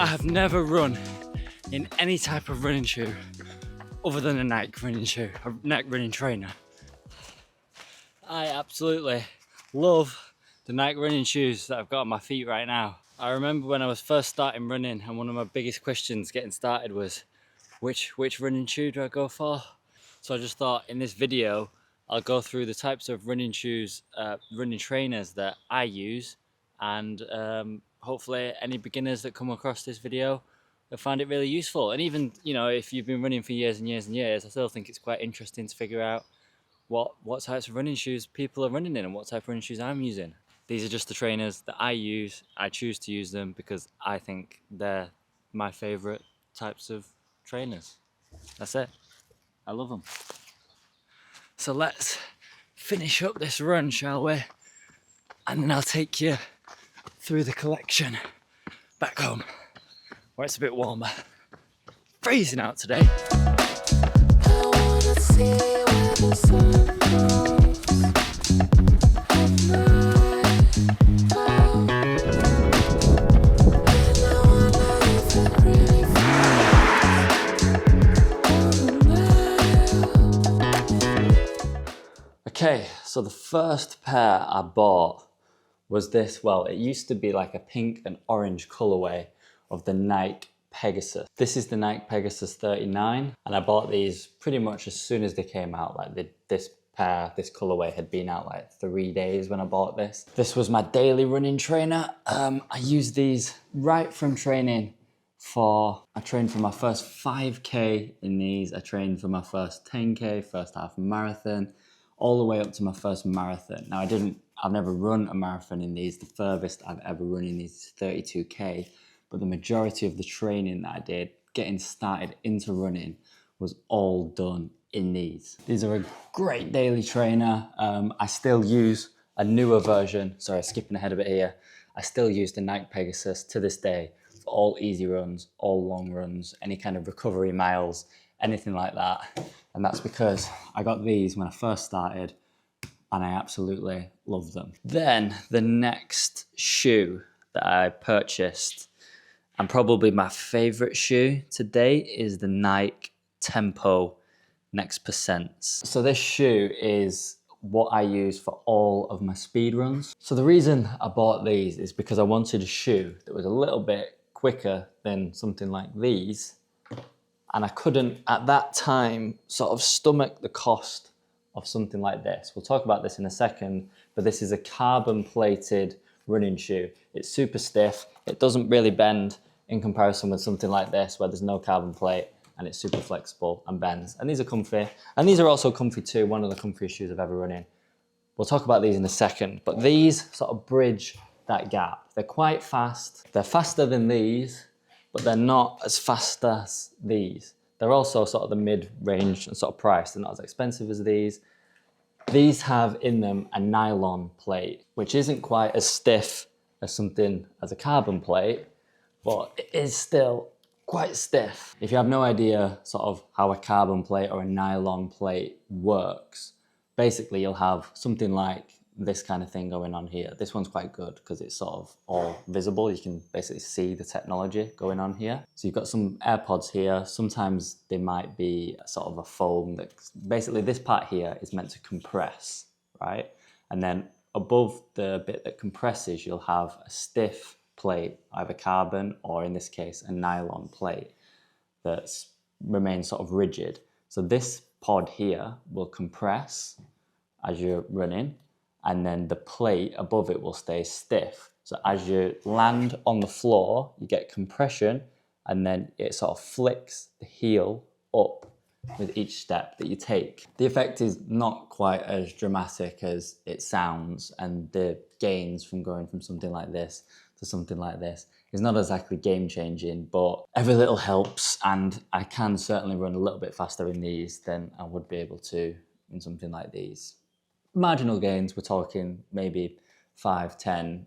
I have never run in any type of running shoe other than a Nike running shoe, a Nike running trainer. I absolutely love the Nike running shoes that I've got on my feet right now. I remember when I was first starting running, and one of my biggest questions getting started was, which running shoe do I go for? So I just thought in this video, I'll go through the types of running shoes, running trainers that I use, and hopefully any beginners that come across this video will find it really useful. And even, you know, if you've been running for years and years and years, I still think it's quite interesting to figure out what types of running shoes people are running in and what type of running shoes I'm using. These are just the trainers that I use. I choose to use them because I think they're my favorite types of trainers. That's it. I love them. So let's finish up this run, shall we? And then I'll take you through the collection back home, where it's a bit warmer. Freezing out today. I wanna see where the sun goes at night. And I wonder if it really feels. Okay, so the first pair I bought was this. Well, it used to be like a pink and orange colorway of the Nike Pegasus. This is the Nike Pegasus 39, and I bought these pretty much as soon as they came out. Like this colorway had been out like 3 days when I bought this. This was my daily running trainer. I used these right from training I trained for my first 5K in these. I trained for my first 10K, first half marathon, all the way up to my first marathon. Now I've never run a marathon in these. The furthest I've ever run in these is 32K, but the majority of the training that I did, getting started into running, was all done in these. These are a great daily trainer. I still use a newer version. Sorry, skipping ahead a bit here. I still use the Nike Pegasus to this day for all easy runs, all long runs, any kind of recovery miles, anything like that. And that's because I got these when I first started and I absolutely love them. Then the next shoe that I purchased, and probably my favorite shoe to date, is the Nike Tempo Next Percents. So this shoe is what I use for all of my speed runs. So the reason I bought these is because I wanted a shoe that was a little bit quicker than something like these. And I couldn't, at that time, sort of stomach the cost of something like this. We'll talk about this in a second, but this is a carbon-plated running shoe. It's super stiff. It doesn't really bend in comparison with something like this, where there's no carbon plate, and it's super flexible and bends. And these are comfy. And these are also comfy too, one of the comfiest shoes I've ever run in. We'll talk about these in a second, but these sort of bridge that gap. They're quite fast. They're faster than these, but they're not as fast as these. They're also sort of the mid-range and sort of price. They're not as expensive as these. These have in them a nylon plate, which isn't quite as stiff as something as a carbon plate, but it is still quite stiff. If you have no idea sort of how a carbon plate or a nylon plate works, basically you'll have something like this kind of thing going on here. This one's quite good because it's sort of all visible. You can basically see the technology going on here. So you've got some AirPods here. Sometimes they might be sort of a foam that basically this part here is meant to compress, right? And then above the bit that compresses, you'll have a stiff plate, either carbon or in this case, a nylon plate that remains sort of rigid. So this pod here will compress as you're running, and then the plate above it will stay stiff. So as you land on the floor, you get compression, and then it sort of flicks the heel up with each step that you take. The effect is not quite as dramatic as it sounds, and the gains from going from something like this to something like this is not exactly game-changing, but every little helps, and I can certainly run a little bit faster in these than I would be able to in something like these. Marginal gains, we're talking maybe 5-10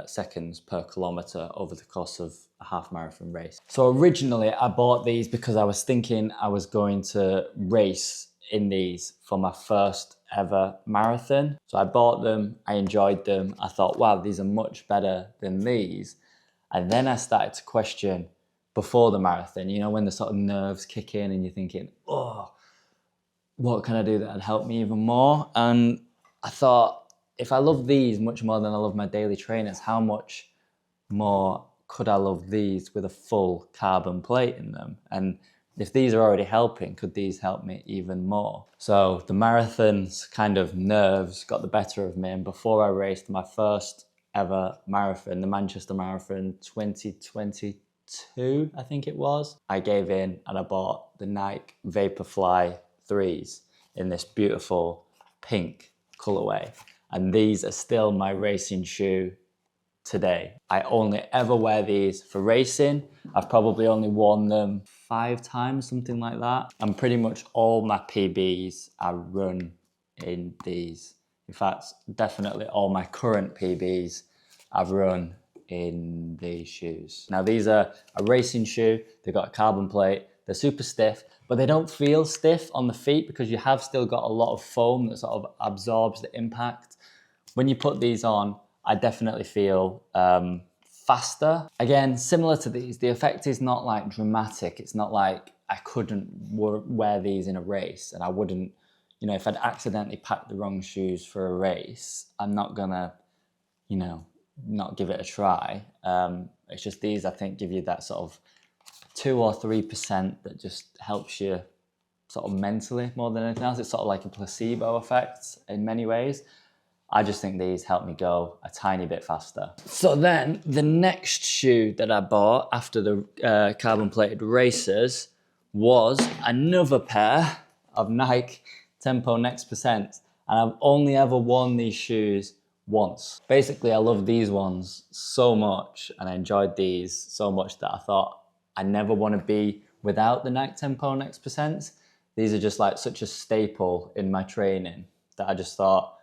seconds per kilometre over the course of a half marathon race. So originally I bought these because I was thinking I was going to race in these for my first ever marathon. So I bought them, I enjoyed them. I thought, wow, these are much better than these. And then I started to question, before the marathon, you know, when the sort of nerves kick in and you're thinking, oh, what can I do that'd help me even more? And I thought, if I love these much more than I love my daily trainers, how much more could I love these with a full carbon plate in them? And if these are already helping, could these help me even more? So the marathon's kind of nerves got the better of me. And before I raced my first ever marathon, the Manchester Marathon 2022, I think it was, I gave in and I bought the Nike Vaporfly 3s in this beautiful pink colorway. And these are still my racing shoe today. I only ever wear these for racing. I've probably only worn them 5 times, something like that. And pretty much all my PBs I run in these. In fact, definitely all my current PBs I've run in these shoes. Now these are a racing shoe. They've got a carbon plate. They're super stiff, but they don't feel stiff on the feet because you have still got a lot of foam that sort of absorbs the impact. When you put these on, I definitely feel faster. Again, similar to these, the effect is not like dramatic. It's not like I couldn't wear these in a race and I wouldn't, you know, if I'd accidentally packed the wrong shoes for a race, I'm not gonna, you know, not give it a try. It's just these, I think, give you that sort of 2 or 3% that just helps you sort of mentally more than anything else. It's sort of like a placebo effect in many ways. I just think these help me go a tiny bit faster. So then the next shoe that I bought after the carbon plated racers was another pair of Nike Tempo Next Percent. And I've only ever worn these shoes once. Basically, I love these ones so much and I enjoyed these so much that I thought I never want to be without the Nike Tempo Next Percent. These are just like such a staple in my training that I just thought,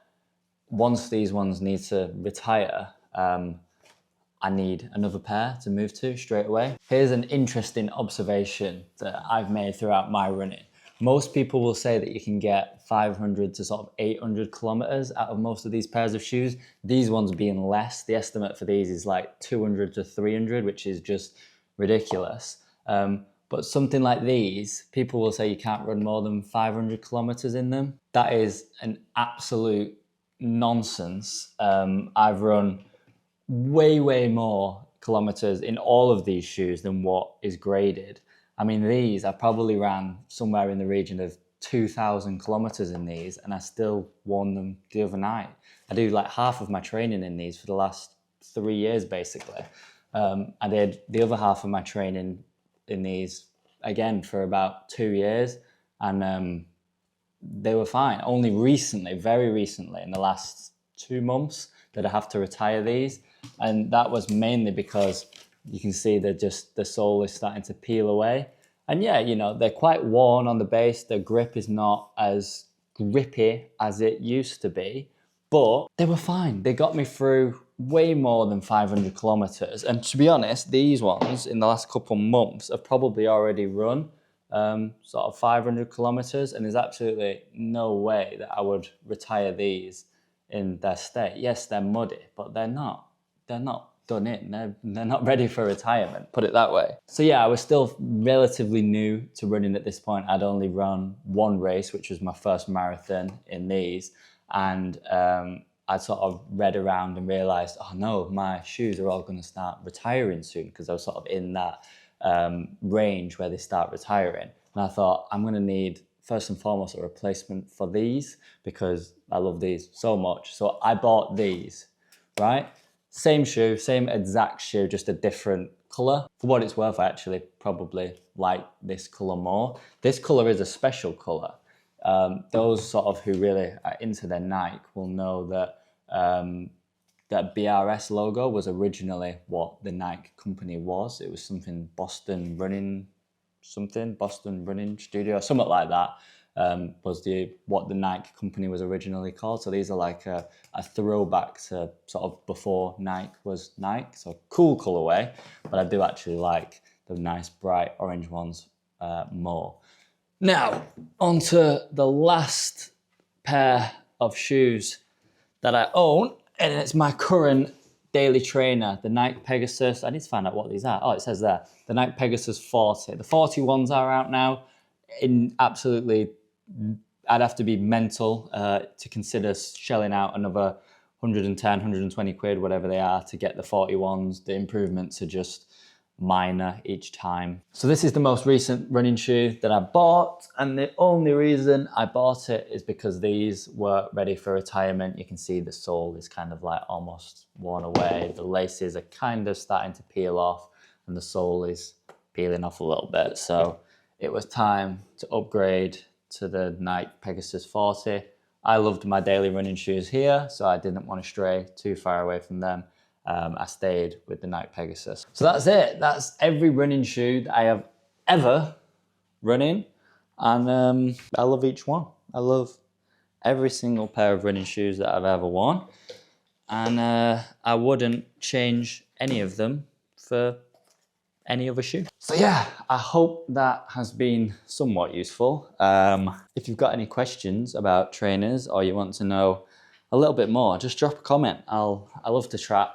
once these ones need to retire, I need another pair to move to straight away. Here's an interesting observation that I've made throughout my running. Most people will say that you can get 500 to sort of 800 kilometers out of most of these pairs of shoes. These ones being less. The estimate for these is like 200 to 300, which is just ridiculous. But something like these, people will say you can't run more than 500 kilometers in them. That is an absolute nonsense. I've run way more kilometers in all of these shoes than what is graded. I mean, these I probably ran somewhere in the region of 2,000 kilometers in these, and I still worn them the other night. I do like half of my training in these for the last 3 years basically. I did the other half of my training in these again for about 2 years, and they were fine. Only recently, very recently, in the last 2 months, did I have to retire these. And that was mainly because you can see the sole is starting to peel away. And yeah, you know, they're quite worn on the base. Their grip is not as grippy as it used to be, but they were fine. They got me through way more than 500 kilometers. And to be honest, these ones in the last couple months have probably already run sort of 500 kilometers, and there's absolutely no way that I would retire these in their state. Yes, they're muddy, but they're not done in. They're not ready for retirement, put it that way. So yeah, I was still relatively new to running at this point. I'd only run 1 race, which was my first marathon in these, and I sort of read around and realized, oh no, my shoes are all going to start retiring soon, because I was sort of in that range where they start retiring. And I thought, I'm going to need, first and foremost, a replacement for these because I love these so much. So I bought these, right? Same shoe, same exact shoe, just a different color. For what it's worth, I actually probably like this color more. This color is a special color. Those sort of who really are into their Nike will know that that BRS logo was originally what the Nike company was. It was something Boston Running Studio, something like that. Was what the Nike company was originally called. So these are like a throwback to sort of before Nike was Nike. So cool colorway, but I do actually like the nice bright orange ones more. Now, on to the last pair of shoes that I own, and it's my current daily trainer, the Nike Pegasus. I need to find out what these are. Oh, it says there, the Nike Pegasus 40. The 41s are out now. In absolutely, I'd have to be mental to consider shelling out another 110, 120 quid, whatever they are, to get the 41s. The improvements are just minor each time. So this is the most recent running shoe that I bought, and the only reason I bought it is because these were ready for retirement. You can see the sole is kind of like almost worn away. The laces are kind of starting to peel off and the sole is peeling off a little bit. So it was time to upgrade to the Nike Pegasus 40. I loved my daily running shoes here, so I didn't want to stray too far away from them. I stayed with the Nike Pegasus. So that's it. That's every running shoe that I have ever run in. And I love each one. I love every single pair of running shoes that I've ever worn. And I wouldn't change any of them for any other shoe. So yeah, I hope that has been somewhat useful. If you've got any questions about trainers or you want to know a little bit more, just drop a comment. I love to chat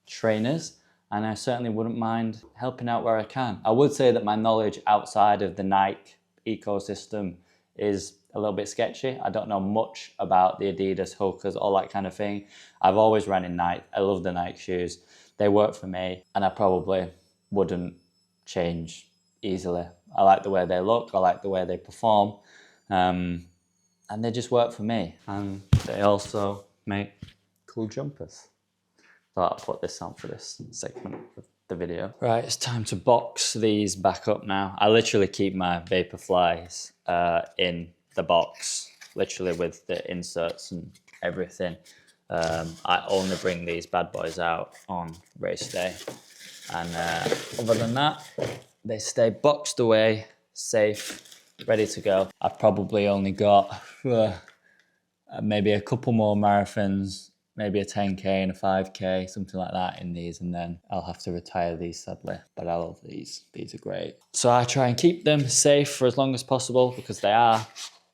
trainers, and I certainly wouldn't mind helping out where I can. I would say that my knowledge outside of the Nike ecosystem is a little bit sketchy. I don't know much about the Adidas, Hokas, all that kind of thing. I've always ran in Nike. I love the Nike shoes. They work for me, and I probably wouldn't change easily. I like the way they look. I like the way they perform, and they just work for me. And they also make cool jumpers. Thought I'll put this on for this segment of the video. Right, it's time to box these back up now. I literally keep my Vaporflies in the box, literally with the inserts and everything. I only bring these bad boys out on race day. And other than that, they stay boxed away, safe, ready to go. I've probably only got maybe a couple more marathons, maybe a 10K and a 5K, something like that in these, and then I'll have to retire these sadly. But I love these. These are great. So I try and keep them safe for as long as possible because they are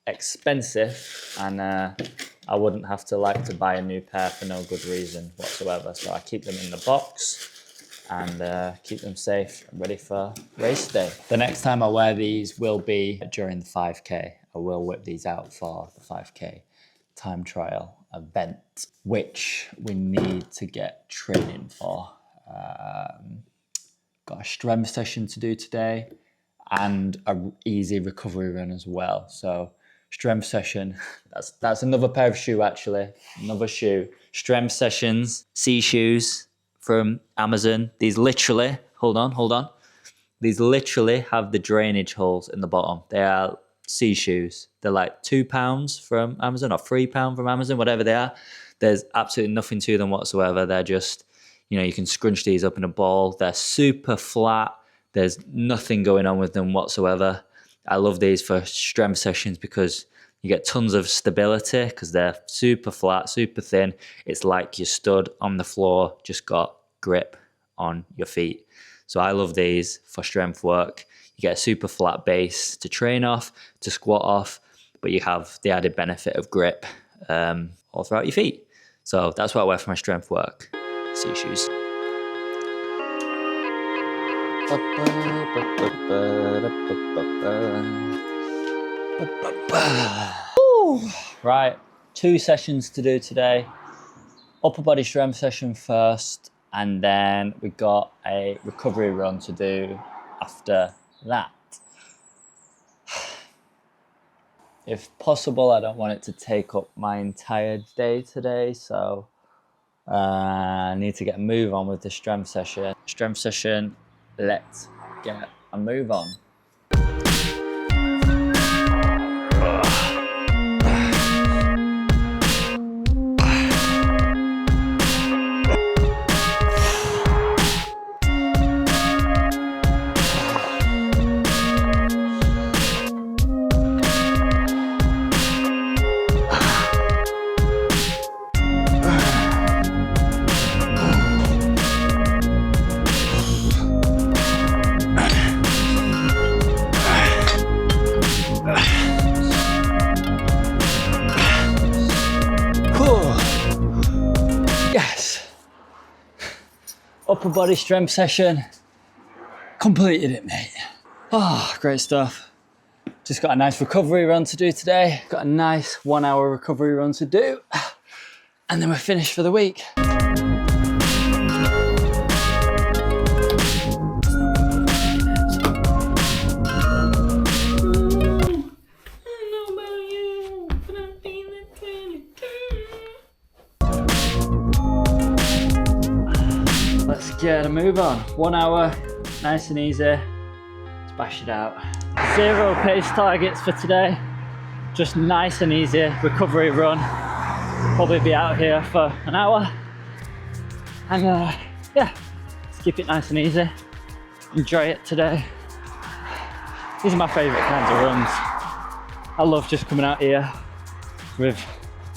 expensive, and I wouldn't have to like to buy a new pair for no good reason whatsoever. So I keep them in the box and keep them safe and ready for race day. The next time I wear these will be during the 5K. I will whip these out for the 5K time trial event, which we need to get training for. Got a strength session to do today and an easy recovery run as well. So strength session, that's another pair of shoe actually, another shoe. Strength sessions, C shoes from Amazon. These literally, hold on. These literally have the drainage holes in the bottom. They are C shoes. They're like £2 from Amazon or £3 from Amazon, whatever they are. There's absolutely nothing to them whatsoever. They're just, you can scrunch these up in a ball. They're super flat. There's nothing going on with them whatsoever. I love these for strength sessions because you get tons of stability because they're super flat, super thin. It's like you stood on the floor, just got grip on your feet. So I love these for strength work. You get a super flat base to train off, to squat off, but you have the added benefit of grip all throughout your feet. So that's what I wear for my strength work. C shoes. Right, 2 sessions to do today. Upper body strength session first, and then we got a recovery run to do after that. If possible, I don't want it to take up my entire day today, so I need to get a move on with the strength session. Strength session, let's get a move on. upper body strength session. Completed it, mate. Oh, great stuff. Just got a nice recovery run to do today. Got a nice 1 hour recovery run to do. And then we're finished for the week. Let's get a move on. 1 hour, nice and easy. Let's bash it out. 0 pace targets for today. Just nice and easy recovery run. Probably be out here for an hour. And yeah, let's keep it nice and easy. Enjoy it today. These are my favourite kinds of runs. I love just coming out here with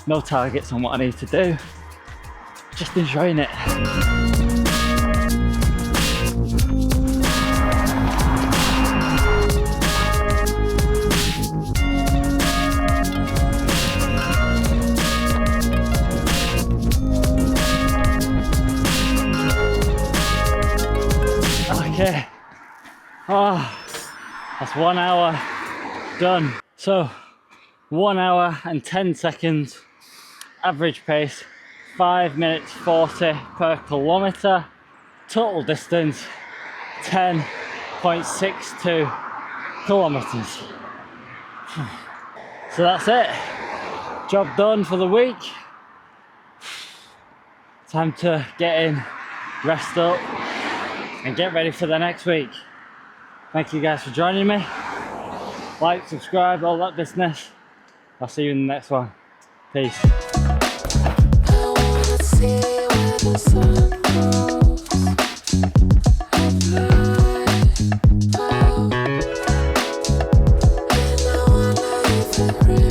no targets on what I need to do. Just enjoying it. Okay, that's 1 hour done. So 1 hour and 10 seconds, average pace, 5 minutes 40 per kilometre, total distance 10.62 kilometres. So that's it, job done for the week. Time to get in, rest up, and get ready for the next week. Thank you guys for joining me. Like, subscribe, all that business. I'll see you in the next one. Peace. I wanna